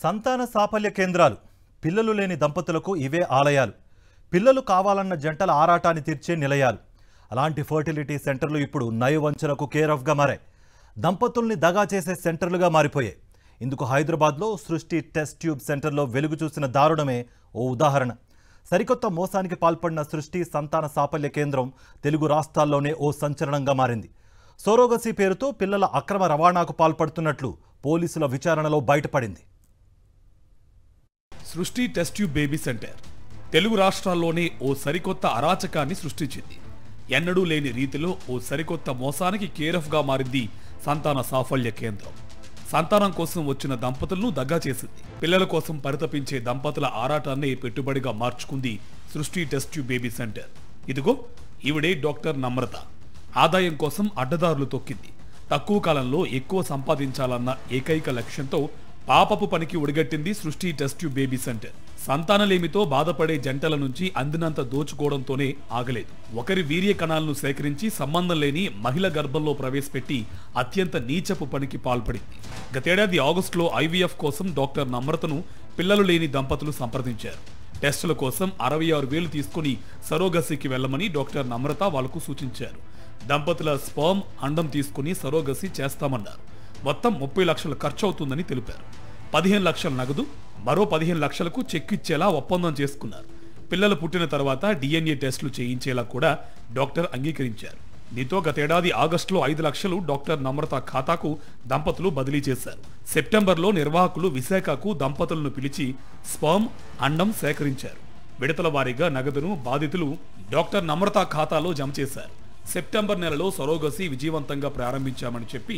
సంతాన సాఫల్య కేంద్రాలు పిల్లలు లేని దంపతులకు ఇవే ఆలయాలు. పిల్లలు కావాలన్న జంటల ఆరాటాన్ని తీర్చే నిలయాలు. అలాంటి ఫర్టిలిటీ సెంటర్లు ఇప్పుడు నయవంచనకు కేర్ ఆఫ్గా మారాయి. దంపతుల్ని దగా చేసే సెంటర్లుగా మారిపోయాయి. ఇందుకు హైదరాబాద్లో సృష్టి టెస్ట్ ట్యూబ్ సెంటర్లో వెలుగు చూసిన దారుణమే ఓ ఉదాహరణ. సరికొత్త మోసానికి పాల్పడిన సృష్టి సంతాన సాఫల్య కేంద్రం తెలుగు రాష్ట్రాల్లోనే ఓ సంచలనంగా మారింది. సోరోగసీ పేరుతో పిల్లల అక్రమ రవాణాకు పాల్పడుతున్నట్లు పోలీసుల విచారణలో బయటపడింది. సృష్టి test tube baby centre Telugu రాష్ట్రాల్లోనే ఓ సరికొత్త అరాచకాన్ని సృష్టించింది. ఎన్నడూ లేని రీతిలో ఓ సరికొత్త మోసానికి కేరఫ్గా మారింది సంతాన సాఫల్య కేంద్రం. సంతానం కోసం వచ్చిన దంపతులను దగ్గా చేసింది. పిల్లల కోసం పరితపించే దంపతుల ఆరాటాన్ని పెట్టుబడిగా మార్చుకుంది సృష్టి టెస్ట్ ట్యూబ్ బేబీ సెంటర్. ఇదిగో ఈవిడే డాక్టర్ నమ్రత. ఆదాయం కోసం అడ్డదారులు తొక్కింది. తక్కువ కాలంలో ఎక్కువ సంపాదించాలన్న ఏకైక లక్ష్యంతో పాపపు పనికి ఒడిగట్టింది సృష్టి టెస్ట్ ట్యూబ్ బేబీ సెంటర్. సంతానలేమితో బాధపడే జంటల నుంచి అందినంత దోచుకోవడంతోనే ఆగలేదు. ఒకరి వీర్య కణాలను సేకరించి సంబంధం లేని మహిళ గర్భంలో ప్రవేశపెట్టి అత్యంత నీచపు పనికి పాల్పడింది. గతేడాది ఆగస్టులో ఐవీఎఫ్ కోసం డాక్టర్ నమ్రతను పిల్లలు లేని దంపతులు సంప్రదించారు. టెస్టుల కోసం 66,000 తీసుకుని సరోగసీకి వెళ్లమని డాక్టర్ నమ్రత వాళ్లకు సూచించారు. దంపతుల స్పర్మ్ అండం తీసుకుని సరోగసీ చేస్తామన్నారు. మొత్తం 30 లక్షలు ఖర్చు అవుతుందని తెలిపారు. 15 లక్షల నగదు, మరో 15 లక్షలకు చెక్ ఇచ్చేలా ఒప్పందం చేసుకున్నారు. పిల్లలు పుట్టిన తర్వాత DNA టెస్టులు చేయించేలా కూడా డాక్టర్ అంగీకరించారు. దీంతో గతేడాది ఆగస్టులో 5 లక్షలు డాక్టర్ నమ్రత ఖాతాకు దంపతులు బదిలీ చేశారు. సెప్టెంబర్లో నిర్వాహకులు విశాఖకు దంపతులను పిలిచి స్పర్మ్ అండం సేకరించారు. విడతల వారీగా నగదును బాధితులు డాక్టర్ నమ్రత ఖాతాలో జమ చేశారు. సెప్టెంబర్ నెలలో సరోగసీ విజయవంతంగా ప్రారంభించామని చెప్పి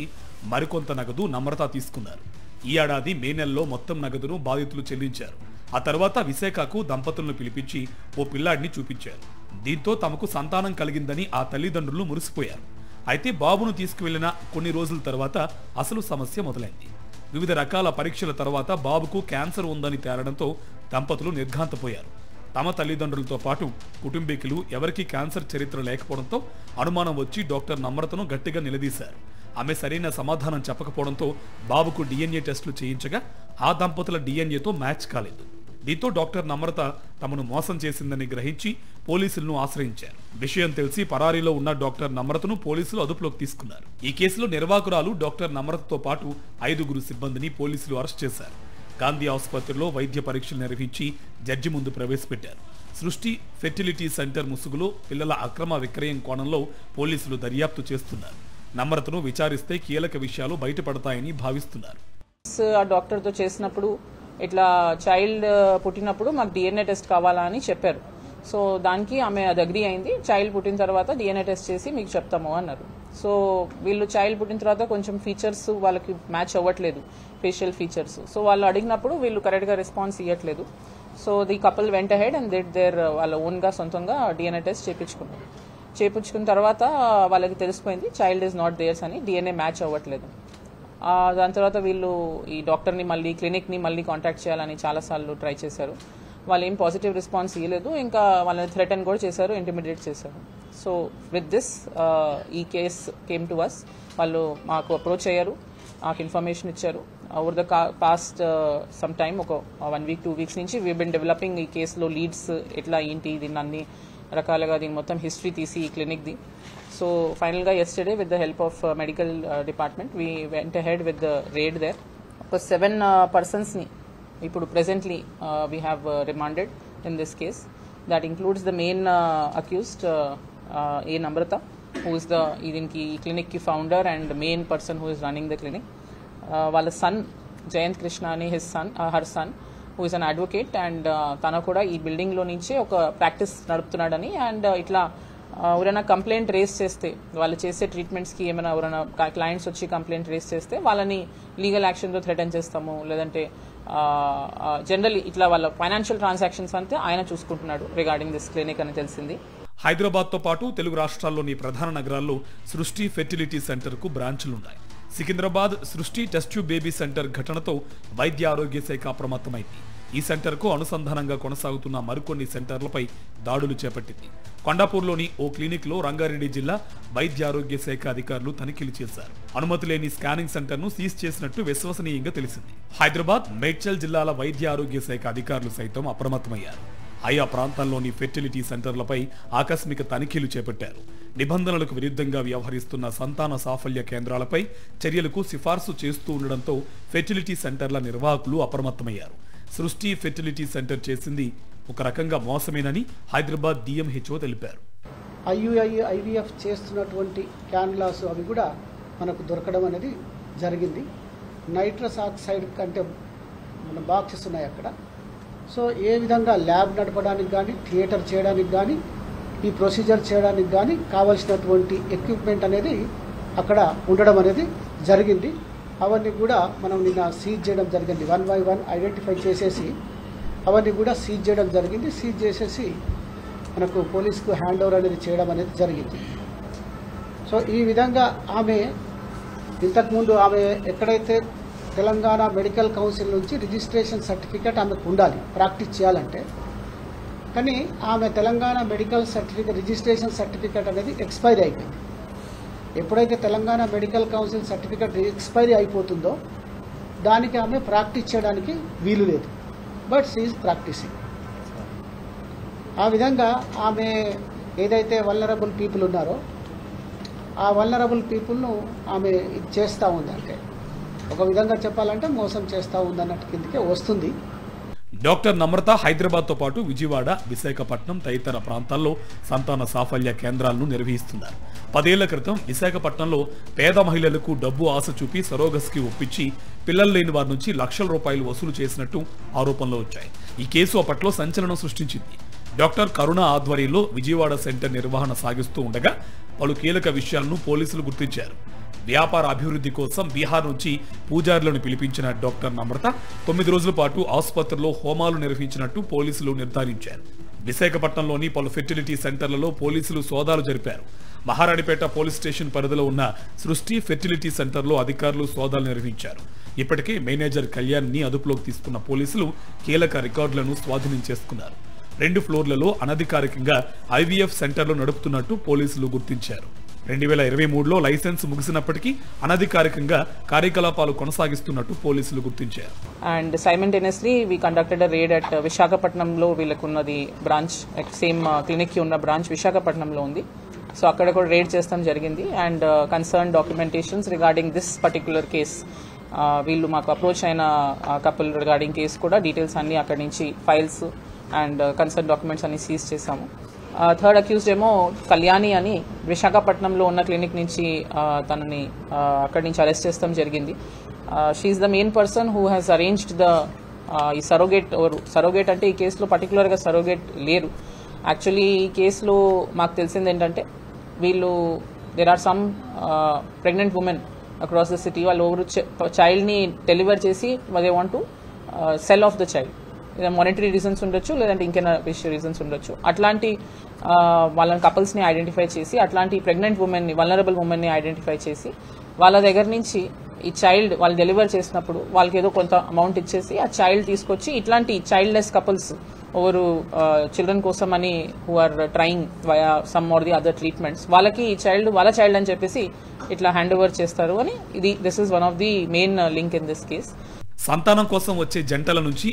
మరికొంత నగదు నమ్రత తీసుకున్నారు. ఈ ఏడాది మే నెలలో మొత్తం నగదును బాధితులు చెల్లించారు. ఆ తర్వాత విశాఖకు దంపతులను పిలిపించి ఓ పిల్లాడిని చూపించారు. దీంతో తమకు సంతానం కలిగిందని ఆ తల్లిదండ్రులు మురిసిపోయారు. అయితే బాబును తీసుకువెళ్లిన కొన్ని రోజుల తర్వాత అసలు సమస్య మొదలైంది. వివిధ రకాల పరీక్షల తర్వాత బాబుకు క్యాన్సర్ ఉందని తేలడంతో దంపతులు నిర్ఘాంతపోయారు. తమ తల్లిదండ్రులతో పాటు కుటుంబీకులు ఎవరికీ క్యాన్సర్ చరిత్ర లేకపోవడంతో అనుమానం వచ్చి డాక్టర్ నమ్రతను గట్టిగా నిలదీశారు. ఆమె సరైన సమాధానం చెప్పకపోవడంతో బాబుకు DNA టెస్టులు చేయించగా ఆ దంపతుల DNAతో మ్యాచ్ కాలేదు. దీంతో డాక్టర్ నమ్రత తమను మోసం చేసిందని గ్రహించి పోలీసులను ఆశ్రయించారు. విషయం తెలిసి పరారీలో ఉన్న డాక్టర్ నమ్రతను పోలీసులు అదుపులోకి తీసుకున్నారు. ఈ కేసులో నిర్వాహకురాలు డాక్టర్ నమ్రతతో పాటు 5 సిబ్బందిని పోలీసులు అరెస్ట్ చేశారు. గాంధీ ఆసుపత్రిలో వైద్య పరీక్షలు నిర్వహించి జడ్జి ముందు ప్రవేశపెట్టారు. సృష్టి ఫెర్టిలిటీ సెంటర్ ముసుగులో పిల్లల అక్రమ విక్రయం కోణంలో పోలీసులు దర్యాప్తు చేస్తున్నారు. నమ్రతను విచారిస్తే కీలక విషయాలు బయటపడతాయని భావిస్తున్నారు. ఆ డాక్టర్తో చేసినప్పుడు ఇట్లా చైల్డ్ పుట్టినప్పుడు మాకు DNA టెస్ట్ కావాలా అని చెప్పారు. సో దానికి ఆమె అది అగ్రీ అయింది. చైల్డ్ పుట్టిన తర్వాత DNA టెస్ట్ చేసి మీకు చెప్తాము అన్నారు. సో వీళ్ళు చైల్డ్ పుట్టిన తర్వాత కొంచెం ఫీచర్స్ వాళ్ళకి మ్యాచ్ అవ్వట్లేదు, ఫేషియల్ ఫీచర్స్. సో వాళ్ళు అడిగినప్పుడు వీళ్ళు కరెక్ట్గా రెస్పాన్స్ ఇవ్వట్లేదు. సో ది కపుల్ వెంట హెడ్ అండ్ దెట్ దేర్ వాళ్ళ ఓన్గా సొంతంగా DNA టెస్ట్ చేయించుకున్న తర్వాత వాళ్ళకి తెలిసిపోయింది చైల్డ్ ఈజ్ నాట్ దేర్స్ అని, DNA మ్యాచ్ అవ్వట్లేదు. దాని తర్వాత వీళ్ళు ఈ డాక్టర్ని మళ్ళీ క్లినిక్ని మళ్ళీ కాంటాక్ట్ చేయాలని చాలాసార్లు ట్రై చేశారు. వాళ్ళు ఏం పాజిటివ్ రెస్పాన్స్ ఇవ్వలేదు. ఇంకా వాళ్ళని థ్రెటన్ కూడా చేశారు, ఇంటిమిడియేట్ చేశారు. సో విత్ దిస్ ఈ కేస్ కేమ్ టు అస్. వాళ్ళు మాకు అప్రోచ్ అయ్యారు, మాకు ఇన్ఫర్మేషన్ ఇచ్చారు. Over the past some time ఒక 1 వీక్ 2 వీక్స్ నుంచి వీ బిన్ డెవలపింగ్ ఈ కేసులో లీడ్స్ ఎట్లా ఏంటి దీన్ని అన్ని రకాలుగా దీని మొత్తం హిస్టరీ తీసి ఈ క్లినిక్ది. సో ఫైనల్గా yesterday with the help of medical department we went ahead with the raid there. ఒక 7 personsని ఇప్పుడు presently we have remanded in this case. That includes the main accused A. Namrata, who is the దీనికి clinic కి founder and the main person who is running the clinic. వాళ్ళ son Jayant Krishna అని her son who is an advocate and తన కూడా ఈ building లో నుంచే ఒక ప్రాక్టీస్ నడుపుతున్నాడని అండ్ ఇట్లా ఎవరైనా కంప్లైంట్ రేస్ చేస్తే వాళ్ళు చేసే ట్రీట్మెంట్స్కి ఏమైనా ఎవరైనా క్లయింట్స్ వచ్చి కంప్లైంట్ రేస్ చేస్తే వాళ్ళని లీగల్ యాక్షన్తో థ్రెటన్ చేస్తాము, లేదంటే జనరల్లీ ఇట్లా వాళ్ళ ఫైనాన్షియల్ ట్రాన్సాక్షన్స్ అంతే ఆయన చూసుకుంటున్నాడు రిగార్డింగ్ దిస్ క్లినిక్ అని తెలిసింది. హైదరాబాద్తో పాటు తెలుగు రాష్ట్రాల్లోని ప్రధాన నగరాల్లో సృష్టి ఫెర్టిలిటీ సెంటర్కు బ్రాంచ్లున్నాయి. సికింద్రాబాద్ సృష్టి టెస్ట్ ట్యూబ్ బేబీ సెంటర్ ఘటనతో వైద్య ఆరోగ్య శాఖ అప్రమత్తమైంది. ఈ సెంటర్కు అనుసంధానంగా కొనసాగుతున్న మరికొన్ని సెంటర్లపై దాడులు చేపట్టింది. కొండాపూర్లోని ఓ క్లినిక్లో రంగారెడ్డి జిల్లా వైద్యారోగ్య శాఖ అధికారులు తనిఖీలు చేశారు. అనుమతి లేని స్కానింగ్ సెంటర్ను సీజ్ చేసినట్టు విశ్వసనీయంగా తెలిసింది. హైదరాబాద్, మేడ్చల్ జిల్లాల వైద్య ఆరోగ్య శాఖ అధికారులు సైతం అప్రమత్తమయ్యారు. ఆయా ప్రాంతాల్లోని ఫెర్టిలిటీ సెంటర్లపై ఆకస్మిక తనిఖీలు చేపట్టారు. నిబంధనలకు విరుద్ధంగా వ్యవహరిస్తున్న సంతాన సాఫల్య కేంద్రాలపై చర్యలకు సిఫార్సు చేస్తూ ఉండడంతో ఫెర్టిలిటీ సెంటర్ల నిర్వాహకులు అప్రమత్తమయ్యారు. సృష్టి ఫెర్టిలిటీ సెంటర్ చేసింది ఒక రకంగా మోసమేనని హైదరాబాద్ DMHO తెలిపారు. IVF చేస్తున్నటువంటి క్యాన్లాస్ అవి కూడా మనకు దొరకడం అనేది జరిగింది. నైట్రస్ ఆక్సైడ్ కంటే మన బాక్సెస్ ఉన్నాయి అక్కడ. సో ఏ విధంగా ల్యాబ్ నడపడానికి కానీ, థియేటర్ చేయడానికి కానీ, ఈ ప్రొసీజర్ చేయడానికి కానీ కావాల్సినటువంటి ఎక్విప్మెంట్ అనేది అక్కడ ఉండడం అనేది జరిగింది. అవన్నీ కూడా మనం నిన్న సీజ్ చేయడం జరిగింది. 1 by 1 ఐడెంటిఫై చేసేసి అవన్నీ కూడా సీజ్ చేయడం జరిగింది. సీజ్ చేసేసి మనకు పోలీసుకు హ్యాండ్ ఓవర్ అనేది చేయడం అనేది జరిగింది. సో ఈ విధంగా ఆమె ఇంతకుముందు ఆమె ఎక్కడైతే తెలంగాణ మెడికల్ కౌన్సిల్ నుంచి రిజిస్ట్రేషన్ సర్టిఫికేట్ ఆమెకు ఉండాలి ప్రాక్టీస్ చేయాలంటే, కానీ ఆమె Telangana medical certificate registration certificate అనేది ఎక్స్పైరీ అయిపోయింది. ఎప్పుడైతే Telangana medical council certificate expiry అయిపోతుందో దానికి ఆమె ప్రాక్టీస్ చేయడానికి వీలు లేదు. But she is practising. ఆ విధంగా ఆమె ఏదైతే వల్నరబుల్ పీపుల్ ఉన్నారో ఆ వల్నరబుల్ పీపుల్ను ఆమె ఇది చేస్తూ ఉందంటే, ఒక విధంగా చెప్పాలంటే మోసం చేస్తూ ఉందన్నట్టు కిందకే వస్తుంది. డాక్టర్ నమ్రత హైదరాబాద్తో పాటు విజయవాడ, విశాఖపట్నం తదితర ప్రాంతాల్లో సంతాన సాఫల్య కేంద్రాలను నిర్వహిస్తున్నారు. 10 ఏళ్ల క్రితం విశాఖపట్నంలో పేద మహిళలకు డబ్బు ఆశ చూపి సరోగస్కి ఒప్పించి పిల్లలు లేని వారి నుంచి లక్షల రూపాయలు వసూలు చేసినట్టు ఆరోపణలు వచ్చాయి. ఈ కేసు అప్పట్లో సంచలనం సృష్టించింది. డాక్టర్ కరుణ ఆధ్వర్యంలో విజయవాడ సెంటర్ నిర్వహణ సాగిస్తూ ఉండగా పలు కీలక విషయాలను పోలీసులు గుర్తించారు. వ్యాపార అభివృద్ధి కోసం బీహార్ నుంచి పూజారులను పిలిపించిన డాక్టర్ నమ్రత 9 రోజుల పాటు ఆసుపత్రిలో హోమాలు నిర్వహించినట్టు పోలీసులు నిర్ధారించారు. విశాఖపట్నంలోని పలు ఫెర్టిలిటీ సెంటర్లలో పోలీసులు సోదాలు జరిపారు. మహారాణిపేట పోలీస్ స్టేషన్ పరిధిలో ఉన్న సృష్టి ఫెర్టిలిటీ సెంటర్లో అధికారులు సోదాలు నిర్వహించారు. ఇప్పటికే మేనేజర్ కళ్యాణ్ని అదుపులోకి తీసుకున్న పోలీసులు కీలక రికార్డులను స్వాధీనం చేసుకున్నారు. 2 ఫ్లోర్లలో అనధికారికంగా IVF సెంటర్లు నడుపుతున్నట్టు పోలీసులు గుర్తించారు. 2023లో లైసెన్స్ ముగిసినప్పటికీ అనధికారికంగా కార్యకలాపాలు కొనసాగిస్తున్నట్టు పోలీసులు గుర్తించారు. And simultaneously we conducted a raid at విశాఖపట్నంలో. వీళ్ళకున్నది బ్రాంచ్, సేమ్ క్లినిక్కి ఉన్న బ్రాంచ్ విశాఖపట్నంలో ఉంది. సో అక్కడ కూడా రేడ్ చేస్తాం జరిగింది. And concern documentations regarding this particular case, వీళ్ళు మాకు అప్రోచ్ అయిన కపుల్ రిగార్డింగ్ కేసు కూడా డీటెయిల్స్ అన్ని అక్కడి నుంచి ఫైల్స్ అండ్ కన్సర్న్ డాక్యుమెంట్స్ అన్ని సీజ్ చేశాము. థర్డ్ అక్యూజ్డ్ ఏమో కళ్యాణి అని విశాఖపట్నంలో ఉన్న క్లినిక్ నుంచి తనని అక్కడి నుంచి అరెస్ట్ చేస్తాం జరిగింది. She is the main person who has arranged the ఈ సరోగేట్ అంటే ఈ కేసులో పర్టికులర్గా సరోగేట్ లేరు. యాక్చువల్లీ ఈ కేసులో మాకు తెలిసింది ఏంటంటే వీళ్ళు there are some pregnant women across the city. వాళ్ళు ఎవరు చైల్డ్ని డెలివర్ చేసి they want to sell off the child. Monetary reasons ఉండొచ్చు, లేదంటే ఇంకేనా రీజన్స్ ఉండొచ్చు. అట్లాంటి వాళ్ళని కపుల్స్ని ఐడెంటిఫై చేసి అట్లాంటి ప్రెగ్నెంట్ ఉమెన్ని, వల్నరబుల్ ఉమెన్ని ఐడెంటిఫై చేసి వాళ్ళ దగ్గర నుంచి ఈ చైల్డ్ వాళ్ళు డెలివర్ చేసినప్పుడు వాళ్ళకి ఏదో కొంత అమౌంట్ ఇచ్చేసి ఆ చైల్డ్ తీసుకొచ్చి ఇట్లాంటి చైల్డ్లెస్ కపుల్స్ ఎవరు చిల్డ్రన్ కోసం అని who are trying via some or the other treatments, వాళ్ళకి ఈ చైల్డ్ వాళ్ళ చైల్డ్ అని చెప్పేసి ఇట్లా హ్యాండ్ ఓవర్ చేస్తారు అని this is one of the main link in this case. సంతానం కోసం వచ్చే జంటల నుంచి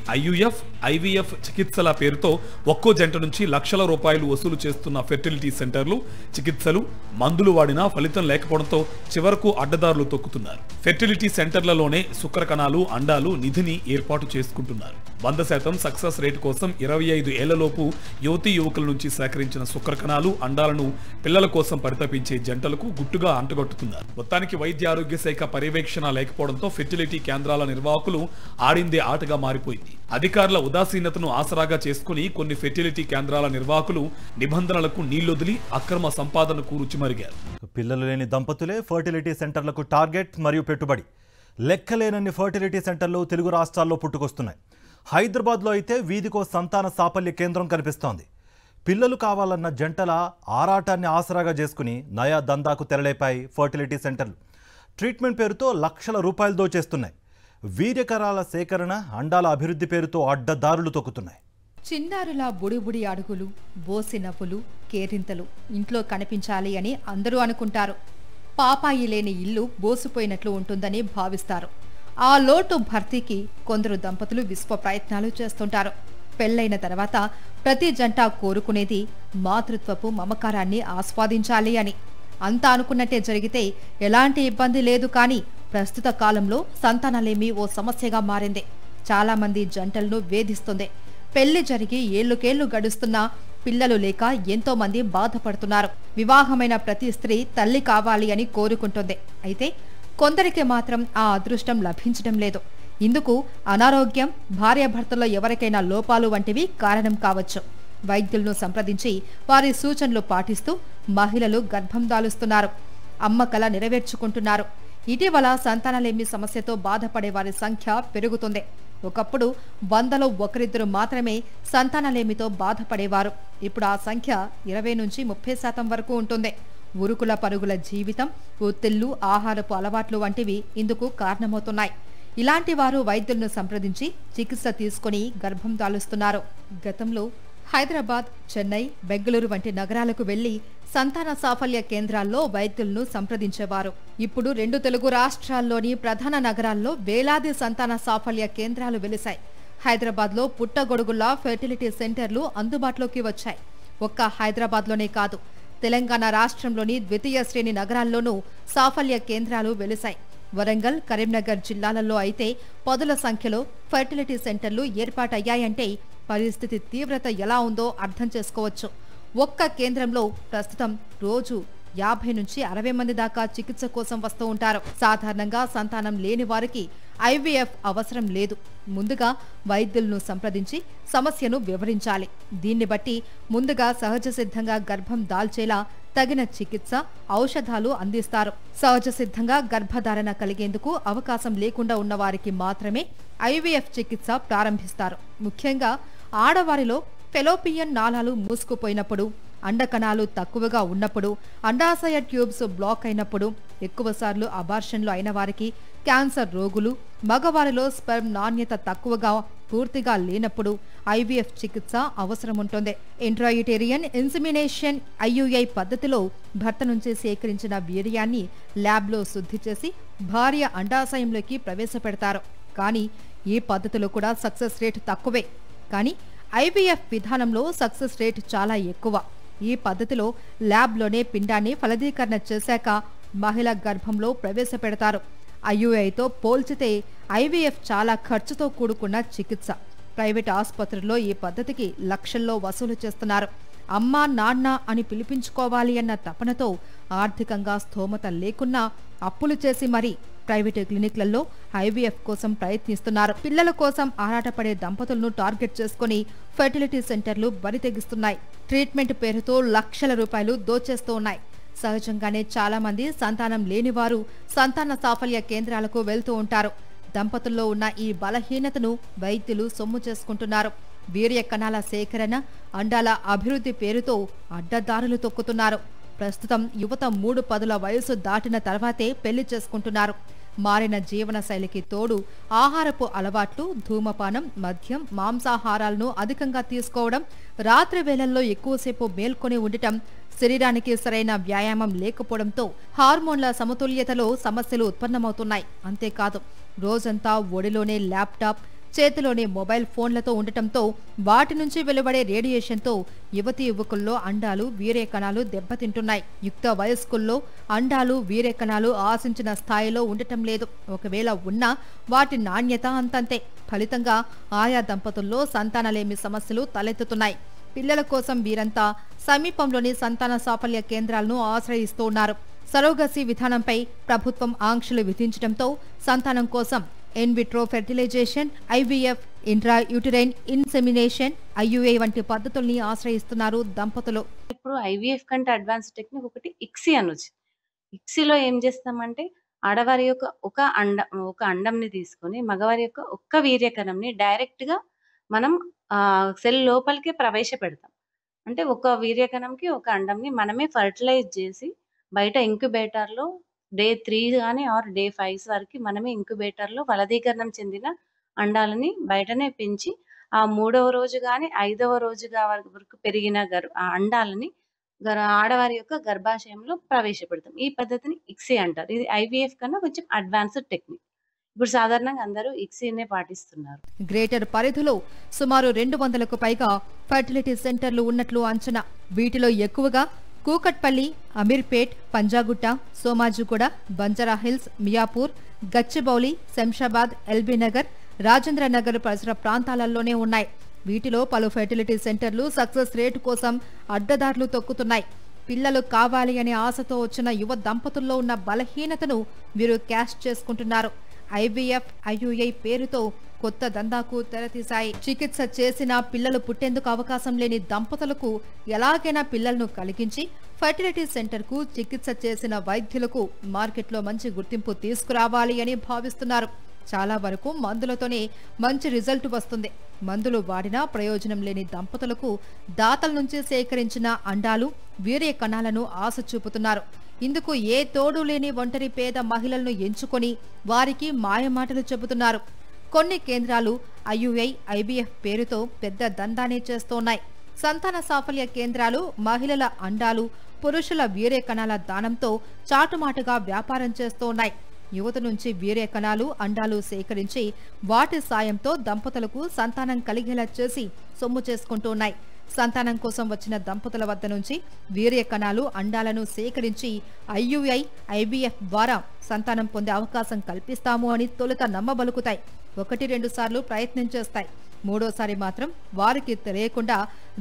IVF చికిత్సల పేరుతో ఒక్కో జంట నుంచి లక్షల రూపాయలు వసూలు చేస్తున్న ఫెర్టిలిటీ సెంటర్లు చికిత్సలు, మందులు వాడినా ఫలితం లేకపోవడంతో చివరకు అడ్డదారులు తొక్కుతున్నారు. ఫెర్టిలిటీ సెంటర్లలోనే శుక్రకణాలు, అండాలు, నిధిని ఏర్పాటు చేసుకుంటున్నారు. 100% సక్సెస్ రేటు కోసం 25 ఏళ్లలోపు యువతీ యువకుల నుంచి సేకరించిన శుక్రకణాలు, అండాలను పిల్లల కోసం పరితపించే జంటలకు గుట్టుగా అంటగొట్టుతున్నారు. మొత్తానికి వైద్య ఆరోగ్య శాఖ పర్యవేక్షణ లేకపోవడంతో ఫెర్టిలిటీ కేంద్రాల నిర్వాహకులు ఆడిందే ఆటగా మారిపోయింది. అధికారుల ఉదాసీనతను ఆసరాగా చేసుకుని కొన్ని ఫెర్టిలిటీ కేంద్రాల నిర్వాహకులు నిబంధనలకు నీళ్లొదిలి అక్రమ సంపాదనకు రుచిమరిగారు. పిల్లలు లేని దంపతులే ఫర్టిలిటీ సెంటర్లకు టార్గెట్ మరియు పెట్టుబడి. లెక్కలేనన్ని ఫర్టిలిటీ సెంటర్లు తెలుగు రాష్ట్రాల్లో పుట్టుకొస్తున్నాయి. హైదరాబాద్లో అయితే వీధికో సంతాన సాఫల్య కేంద్రం కనిపిస్తోంది. పిల్లలు కావాలన్న జంటల ఆరాటాన్ని ఆసరాగా చేసుకుని నయా దందాకు తెరలేపాయి ఫర్టిలిటీ సెంటర్లు. ట్రీట్మెంట్ పేరుతో లక్షల రూపాయలు దోచేస్తున్నాయి. వీర్యకరాల సేకరణ, అండాల అభివృద్ధి పేరుతో అడ్డదారులు తొక్కుతున్నాయి. చిన్నారుల బుడిబుడి అడుగులు, బోసి నవ్వులు, కేరింతలు ఇంట్లో కనిపించాలి అని అందరూ అనుకుంటారు. పాపాయి లేని ఇల్లు బోసిపోయినట్లు ఉంటుందని భావిస్తారు. ఆ లోటు భర్తీకి కొందరు దంపతులు విశ్వ ప్రయత్నాలు చేస్తుంటారు. పెళ్లైన తర్వాత ప్రతి జంట కోరుకునేది మాతృత్వపు మమకారాన్ని ఆస్వాదించాలి అని. అంతా అనుకున్నట్టే జరిగితే ఎలాంటి ఇబ్బంది లేదు. కానీ ప్రస్తుత కాలంలో సంతానలేమి ఓ సమస్యగా మారింది. చాలామంది జంటలను వేధిస్తుంది. పెళ్లి జరిగి ఏళ్లుకేళ్లు గడుస్తున్నా పిల్లలు లేక ఎంతో మంది బాధపడుతున్నారు. వివాహమైన ప్రతి స్త్రీ తల్లి కావాలి అని కోరుకుంటుంది. అయితే కొందరికి మాత్రం ఆ అదృష్టం లభించడం లేదు. ఇందుకు అనారోగ్యం, భార్యాభర్తల్లో ఎవరికైనా లోపాలు వంటివి కారణం కావచ్చు. వైద్యులను సంప్రదించి వారి సూచనలు పాటిస్తూ మహిళలు గర్భం దాలుస్తున్నారు. అమ్మ కల నెరవేర్చుకుంటున్నారు. ఇటీవల సంతానలేమి సమస్యతో బాధపడే వారి సంఖ్య పెరుగుతుంది. ఒకప్పుడు 100లో 1-2 మాత్రమే సంతానలేమితో బాధపడేవారు. ఇప్పుడు ఆ సంఖ్య 20 నుంచి 30% వరకు ఉంటుంది. ఉరుకుల పరుగుల జీవితం, ఒత్తిళ్లు, ఆహారపు అలవాట్లు వంటివి ఇందుకు కారణమవుతున్నాయి. ఇలాంటి వారు వైద్యులను సంప్రదించి చికిత్స తీసుకుని గర్భం దాలుస్తున్నారు. గతంలో హైదరాబాద్, చెన్నై, బెంగళూరు వంటి నగరాలకు వెళ్లి సంతాన సాఫల్య కేంద్రాల్లో వైద్యులను సంప్రదించేవారు. ఇప్పుడు 2 తెలుగు రాష్ట్రాల్లోని ప్రధాన నగరాల్లో వేలాది సంతాన సాఫల్య కేంద్రాలు వెలిశాయి. హైదరాబాద్లో పుట్టగొడుగుల్లా ఫెర్టిలిటీ సెంటర్లు అందుబాటులోకి వచ్చాయి. ఒక్క హైదరాబాద్లోనే కాదు, తెలంగాణ రాష్ట్రంలోని ద్వితీయ శ్రేణి నగరాల్లోనూ సాఫల్య కేంద్రాలు వెలిశాయి. వరంగల్, కరీంనగర్ జిల్లాలలో అయితే పదుల సంఖ్యలో ఫెర్టిలిటీ సెంటర్లు ఏర్పాటయ్యాయంటే పరిస్థితి తీవ్రత ఎలా ఉందో అర్థం చేసుకోవచ్చు. ఒక్క కేంద్రంలో ప్రస్తుతం రోజు 50 నుంచి 60 మంది దాకా చికిత్స కోసం వస్తూ ఉంటారు. సాధారణంగా సంతానం లేని వారికి IVF అవసరం లేదు. ముందుగా వైద్యులను సంప్రదించి సమస్యను వివరించాలి. దీన్ని బట్టి ముందుగా సహజ సిద్ధంగా గర్భం దాల్చేలా తగిన చికిత్స, ఔషధాలు అందిస్తారు. సహజ సిద్ధంగా గర్భధారణ కలిగేందుకు అవకాశం లేకుండా ఉన్నవారికి మాత్రమే IVF చికిత్స ప్రారంభిస్తారు. ముఖ్యంగా ఆడవారిలో ఫెలోపియన్ నాళాలు మూసుకుపోయినప్పుడు, అండకణాలు తక్కువగా ఉన్నప్పుడు, అండాశయ ట్యూబ్స్ బ్లాక్ అయినప్పుడు, ఎక్కువసార్లు అబార్షన్లు అయిన వారికి, క్యాన్సర్ రోగులు, మగవారిలో స్పెర్మ్ నాణ్యత తక్కువగా పూర్తిగా లేనప్పుడు IVF చికిత్స అవసరముంటుంది. ఇంట్రాయూటేరియన్ ఇన్సిమినేషన్ IUI పద్ధతిలో భర్త నుంచి సేకరించిన వీర్యాన్ని ల్యాబ్లో శుద్ధి చేసి భార్య అండాశయంలోకి ప్రవేశపెడతారు. కానీ ఈ పద్ధతిలో కూడా సక్సెస్ రేట్ తక్కువే. కానీ IVF విధానంలో సక్సెస్ రేట్ చాలా ఎక్కువ. ఈ పద్ధతిలో ల్యాబ్లోనే పిండాన్ని ఫలదీకరణ చేశాక మహిళ గర్భంలో ప్రవేశపెడతారు. IUIతో పోల్చితే IVF చాలా ఖర్చుతో కూడుకున్న చికిత్స. ప్రైవేట్ ఆసుపత్రుల్లో ఈ పద్ధతికి లక్షల్లో వసూలు చేస్తున్నారు. అమ్మా, నాన్న అని పిలిపించుకోవాలి అన్న తపనతో ఆర్థికంగా స్థోమత లేకున్నా అప్పులు చేసి మరీ ప్రైవేటు క్లినిక్లలో IVF కోసం ప్రయత్నిస్తున్నారు. పిల్లల కోసం ఆరాటపడే దంపతులను టార్గెట్ చేసుకుని ఫెర్టిలిటీ సెంటర్లు బరితెగిస్తున్నాయి. ట్రీట్మెంట్ పేరుతో లక్షల రూపాయలు దోచేస్తూ ఉన్నాయి. సహజంగానే చాలా మంది సంతానం లేనివారు సంతాన సాఫల్య కేంద్రాలకు వెళ్తూ ఉంటారు. దంపతుల్లో ఉన్న ఈ బలహీనతను వైద్యులు సొమ్ము చేసుకుంటున్నారు. వీర్య కణాల సేకరణ, అండాల అభివృద్ధి పేరుతో అడ్డదారులు తొక్కుతున్నారు. ప్రస్తుతం యువత 3 వయసు దాటిన తర్వాతే పెళ్లి చేసుకుంటున్నారు. మారిన జీవనశైలికి తోడు ఆహారపు అలవాట్లు, ధూమపానం, మద్యం, మాంసాహారాలను అధికంగా తీసుకోవడం, రాత్రి వేళల్లో ఎక్కువసేపు మేల్కొని ఉండటం, శరీరానికి సరైన వ్యాయామం లేకపోవడంతో హార్మోన్ల సమతుల్యతలో సమస్యలు ఉత్పన్నమవుతున్నాయి. అంతేకాదు, రోజంతా ఒడిలోనే ల్యాప్టాప్, చేతిలోనే మొబైల్ ఫోన్లతో ఉండటంతో వాటి నుంచి వెలువడే రేడియేషన్తో యువతీ యువకుల్లో అండాలు, వీర్య కణాలు దెబ్బతింటున్నాయి. యుక్త వయస్కుల్లో అండాలు, వీర్య కణాలు ఆశించిన స్థాయిలో ఉండటం లేదు. ఒకవేళ ఉన్నా వాటి నాణ్యత అంతంతే. ఫలితంగా ఆయా దంపతుల్లో సంతానలేమి సమస్యలు తలెత్తుతున్నాయి. పిల్లల కోసం వీరంతా సమీపంలోని సంతాన సాఫల్య కేంద్రాలను ఆశ్రయిస్తూ ఉన్నారు. సరోగసీ విధానంపై ప్రభుత్వం ఆంక్షలు విధించడంతో సంతానం కోసం in vitro fertilisation, IVF, intrauterine insemination, IUI వంటి పద్ధతుల్ని ఆశ్రయిస్తున్నారు దంపతులు. ఇప్పుడు IVF కంటే అడ్వాన్స్ టెక్నిక్ ఒకటి ఇక్సీ అనొచ్చు. ఇక్సీలో ఏం చేస్తామంటే ఆడవారి యొక్క ఒక అండంని తీసుకొని మగవారి యొక్క ఒక్క వీర్యకణంని డైరెక్ట్ గా మనం సెల్ లోపలికి ప్రవేశపెడతాం. అంటే ఒక వీర్యకణంకి ఒక అండంని మనమే ఫర్టిలైజ్ చేసి బయట ఇంక్యుబేటర్లో డే 3 గాని ఆర్ డే 5 వరకు మనమే ఇంక్యుబేటర్‌లో ఫలదీకరణం చెందిన అండాలని బయటనే పెంచి, ఆ 3వ రోజు గాని, 5వ రోజుగా వరకు పెరిగిన ఆ అండాలని ఆడవారి యొక్క గర్భాశయంలో ప్రవేశపెడతాం. ఈ పద్ధతిని ఇక్సీ అంటారు. ఇది ఐవీఎఫ్ కన్నా కొంచెం అడ్వాన్స్డ్ టెక్నిక్. ఇప్పుడు సాధారణంగా అందరూ ఇక్సీనే పాటిస్తున్నారు. గ్రేటర్ పరిధిలో సుమారు 200కు పైగా ఫర్టిలిటీ సెంటర్లు ఉన్నట్లు అంచనా. వీటిలో ఎక్కువగా కూకట్పల్లి, అమీర్పేట్, పంజాగుట్ట, సోమాజిగూడ, బంజారాహిల్స్, మియాపూర్, గచ్చిబౌలి, శంషాబాద్, ఎల్బీనగర్, రాజేంద్రనగర్ పరిసర ప్రాంతాలలోనే ఉన్నాయి. వీటిలో పలు ఫెర్టిలిటీ సెంటర్లు సక్సెస్ రేటు కోసం అడ్డదారులు తొక్కుతున్నాయి. పిల్లలు కావాలి అనే ఆశతో వచ్చిన యువ దంపతుల్లో ఉన్న బలహీనతను వీరు క్యాష్ చేసుకుంటున్నారు. ఐవీఎఫ్, ఐయుఐ పేరుతో కొత్త దందాకు తెరతీశాయి. చికిత్స చేసినా పిల్లలు పుట్టేందుకు అవకాశం లేని దంపతులకు ఎలాగైనా పిల్లలను కలిగించి ఫర్టిలిటీ సెంటర్కు చికిత్స చేసిన వైద్యులకు మార్కెట్లో మంచి గుర్తింపు తీసుకురావాలి అని భావిస్తున్నారు. చాలా వరకు మందులతోనే మంచి రిజల్ట్ వస్తుంది. మందులు వాడినా ప్రయోజనం లేని దంపతులకు దాతల నుంచి సేకరించిన అండాలు, వీర్య కణాలను ఆశ చూపుతున్నారు. ఇందుకు ఏ తోడు లేని ఒంటరి పేద మహిళలను ఎంచుకొని వారికి మాయమాటలు చెబుతున్నారు. కొన్ని కేంద్రాలు ఐయుఐ, ఐబీఎఫ్ పేరుతో పెద్ద దందానే చేస్తున్నాయి. సంతాన సాఫల్య కేంద్రాలు మహిళల అండాలు, పురుషుల వీర్య కణాల దానంతో చాటుమాటుగా వ్యాపారం చేస్తున్నాయి. యువత నుంచి వీర్య కణాలు, అండాలు సేకరించి వాటి సాయంతో దంపతులకు సంతానం కలిగేలా చేసి సొమ్ము చేసుకుంటున్నాయి. సంతానం కోసం వచ్చిన దంపతుల వద్ద నుంచి వీర్య కణాలు, అండాలను సేకరించి ఐయుఐ, ఐబీఎఫ్ ద్వారా సంతానం పొందే అవకాశం కల్పిస్తాము అని తొలుత నమ్మబలుకుతాయి. 1-2 సార్లు ప్రయత్నం చేస్తాయి. మూడోసారి మాత్రం వారికి తెలియకుండా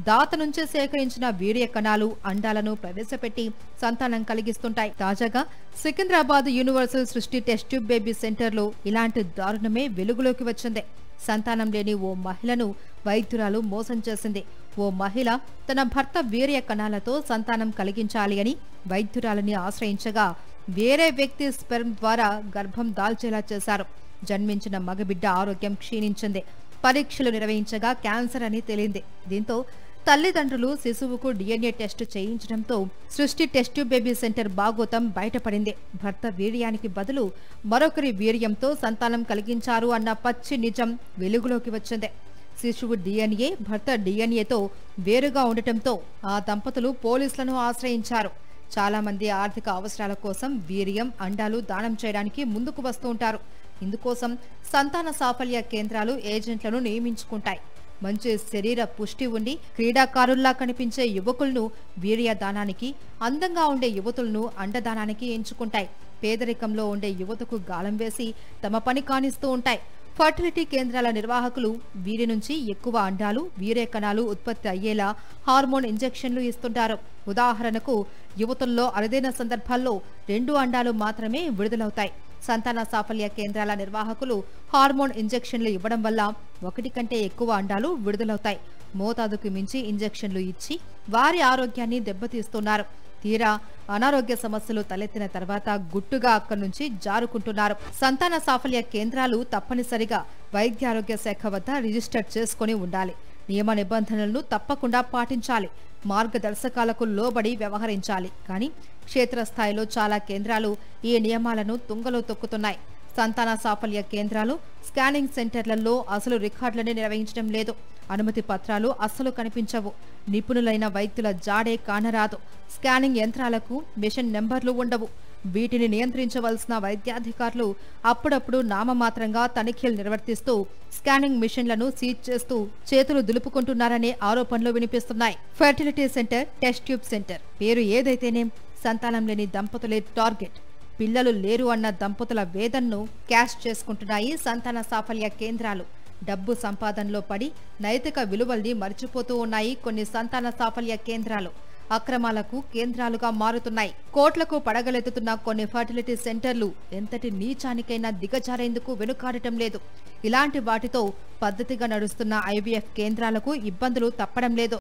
దాత నుంచి సేకరించిన వీర్య కణాలు, అండాలను ప్రవేశపెట్టి సంతానం కలిగిస్తుంటాయి. తాజాగా సికింద్రాబాద్ యూనివర్సల్ సృష్టి టెస్ట్ ట్యూబ్ బేబీ సెంటర్లో ఇలాంటి దారుణమే వెలుగులోకి వచ్చింది. సంతానం లేని ఓ మహిళను వైద్యురాలు మోసం చేసింది. ఓ మహిళ తన భర్త వీర్య కణాలతో సంతానం కలిగించాలి అని వైద్యురాలని ఆశ్రయించగా వేరే వ్యక్తి స్పెర్మ్ ద్వారా గర్భం దాల్చేలా చేశారు. జన్మించిన మగబిడ్డ ఆరోగ్యం క్షీణించింది. పరీక్షలు నిర్వహించగా క్యాన్సర్ అని తేలింది. దీంతో తల్లిదండ్రులు శిశువుకు డిఎన్ఏ టెస్టు చేయించడంతో సృష్టి టెస్ట్ ట్యూబ్ బేబీ సెంటర్ బాగోతం బయటపడింది. భర్త వీర్యానికి బదులు మరొకరి వీర్యంతో సంతానం కలిగించారు అన్న పచ్చి నిజం వెలుగులోకి వచ్చింది. శిశువు డిఎన్ఏ, భర్త డిఎన్ఏతో వేరుగా ఉండటంతో ఆ దంపతులు పోలీసులను ఆశ్రయించారు. చాలా మంది ఆర్థిక అవసరాల కోసం వీర్యం, అండాలు దానం చేయడానికి ముందుకు వస్తూ ఉంటారు. ఇందుకోసం సంతాన సాఫల్య కేంద్రాలు ఏజెంట్లను నియమించుకుంటాయి. మంచి శరీర పుష్టి ఉండి క్రీడాకారుల్లా కనిపించే యువకులను వీర్య దానానికి, అందంగా ఉండే యువతులను అండదానానికి ఎంచుకుంటాయి. పేదరికంలో ఉండే యువతకు గాలం వేసి తమ పని కానిస్తూ ఉంటాయి. ఫర్టిలిటీ కేంద్రాల నిర్వాహకులు వీరి నుంచి ఎక్కువ అండాలు, వీర్య కణాలు ఉత్పత్తి అయ్యేలా హార్మోన్ ఇంజెక్షన్లు ఇస్తుంటారు. ఉదాహరణకు యువతుల్లో అరుదైన సందర్భాల్లో 2 అండాలు మాత్రమే విడుదలవుతాయి. సంతాన సాఫల్య కేంద్రాల నిర్వాహకులు హార్మోన్ ఇంజెక్షన్లు ఇవ్వడం వల్ల 1 కంటే ఎక్కువ అండాలు విడుదలవుతాయి. మోతాదుకు మించి ఇంజెక్షన్లు ఇచ్చి వారి ఆరోగ్యాన్ని దెబ్బతీస్తున్నారు. తీరా అనారోగ్య సమస్యలు తలెత్తిన తర్వాత గుట్టుగా అక్కడి నుంచి జారుకుంటున్నారు. సంతాన సాఫల్య కేంద్రాలు తప్పనిసరిగా వైద్య ఆరోగ్య శాఖ వద్ద రిజిస్టర్ చేసుకుని ఉండాలి. నియమ నిబంధనలను తప్పకుండా పాటించాలి. మార్గదర్శకాలకు లోబడి వ్యవహరించాలి. కానీ క్షేత్రస్థాయిలో చాలా కేంద్రాలు ఈ నియమాలను తుంగలో తొక్కుతున్నాయి. సంతాన సాఫల్య కేంద్రాలు, స్కానింగ్ సెంటర్లలో అసలు రికార్డులని నిర్వహించడం లేదు. అనుమతి పత్రాలు అస్సలు కనిపించవు. నిపుణులైన వైద్యుల జాడే కానరాదు. స్కానింగ్ యంత్రాలకు మిషన్ నెంబర్లు ఉండవు. వీటిని నియంత్రించవలసిన వైద్యాధికారులు అప్పుడప్పుడు నామమాత్రంగా తనిఖీలు నిర్వర్తిస్తూ స్కానింగ్ మిషన్లను సీజ్ చేస్తూ చేతులు దులుపుకుంటున్నారనే ఆరోపణలు వినిపిస్తున్నాయి. Fertility centre, test tube centre పేరు ఏదైతేనేం సంతానం లేని దంపతులే టార్గెట్. పిల్లలు లేరు అన్న దంపతుల వేదనను క్యాష్ చేసుకుంటున్నాయి సంతాన సాఫల్య కేంద్రాలు. డబ్బు సంపాదనలో పడి నైతిక విలువల్ని మర్చిపోతూ ఉన్నాయి కొన్ని సంతాన సాఫల్య కేంద్రాలు. అక్రమాలకు కేంద్రాలుగా మారుతున్నాయి. కోట్లకు పడగలెత్తుతున్న కొన్ని ఫర్టిలిటీ సెంటర్లు ఎంతటి నీచానికైనా దిగజారేందుకు వెనుకాడటం లేదు. ఇలాంటి వాటితో పద్ధతిగా నడుస్తున్న ఐవీఎఫ్ కేంద్రాలకు ఇబ్బందులు తప్పడం లేదు.